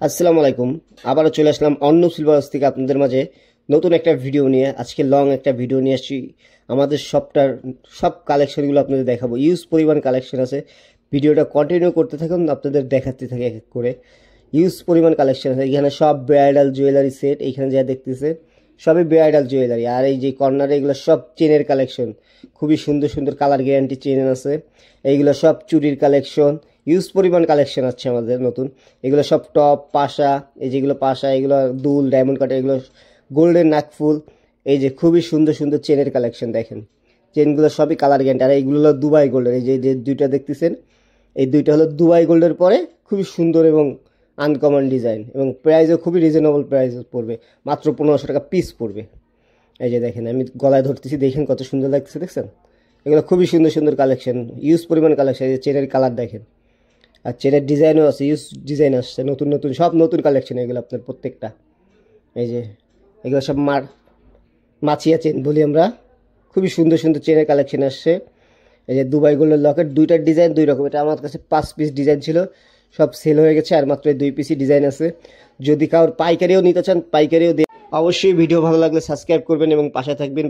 আসসালামু আলাইকুম। আবারও চলে আসলাম অর্ণব সিলভার হাউস থেকে আপনাদের মাঝে নতুন একটা ভিডিও নিয়ে। আজকে লং একটা ভিডিও নিয়ে আসছি। আমাদের শপটার সব কালেকশনগুলো আপনাদের দেখাবো। ইউজ পরিমাণ কালেকশন আছে। ভিডিওটা কন্টিনিউ করতে থাকুন, আপনাদের দেখাতে থাকি এক এক করে। ইউজ পরিমাণ কালেকশন আছে। এখানে সব ব্রাইডাল জুয়েলারি সেট, এইখানে যা দেখতেছে সবই ব্রাইডাল জুয়েলারি। আর এই যে কর্নারে এগুলো সব চেনের কালেকশন, খুবই সুন্দর সুন্দর কালার গ্যারান্টি চেন আছে। এইগুলো সব চুরির কালেকশন, ইউজ পরিমাণ কালেকশন আছে আমাদের নতুন। এগুলো সব টপ পাশা, এই যেগুলো পাশা, এগুলো দুল ডায়মন্ড কাটে, এগুলো গোল্ডেন নাকফুল। এই যে খুবই সুন্দর সুন্দর চেনের কালেকশন দেখেন। চেনগুলো সবই কালার গ্যারান্টি। আর এইগুলো হলো দুবাই গোল্ডের। এই যে দুইটা দেখতেছেন, এই দুইটা হলো দুবাই গোল্ডের পরে খুবই সুন্দর এবং আনকমন ডিজাইন, এবং প্রাইসও খুবই রিজনেবল প্রাইস পড়বে, মাত্র 1500 টাকা পিস পড়বে। এই যে দেখেন, আমি গলায় ধরতেছি, দেখেন কত সুন্দর লাগতেছে, দেখছেন? এগুলো খুবই সুন্দর সুন্দর কালেকশন, ইউজ পরিমাণ কালেকশন। এই যে চেনের কালার দেখেন, আর চেনের ডিজাইনও আছে, ইউজ ডিজাইন আসছে নতুন নতুন, সব নতুন কালেকশন এগুলো আপনার প্রত্যেকটা। এই যে এগুলো সব মাছিয়া চেন বলি আমরা। খুবই সুন্দর সুন্দর চেনের কালেকশন আসছে। এই যে দুবাই গোল্ডের লকেট, দুইটার ডিজাইন দুই রকম। এটা আমার কাছে 5 পিস ডিজাইন ছিল, সব সেল হয়ে গেছে, আর মাত্র 2 পিসই ডিজাইন আছে। যদি কারোর পাইকারিও নিতে চান পাইকারিও দিয়ে। অবশ্যই ভিডিও ভালো লাগলে সাবস্ক্রাইব করবেন এবং পাশে থাকবেন।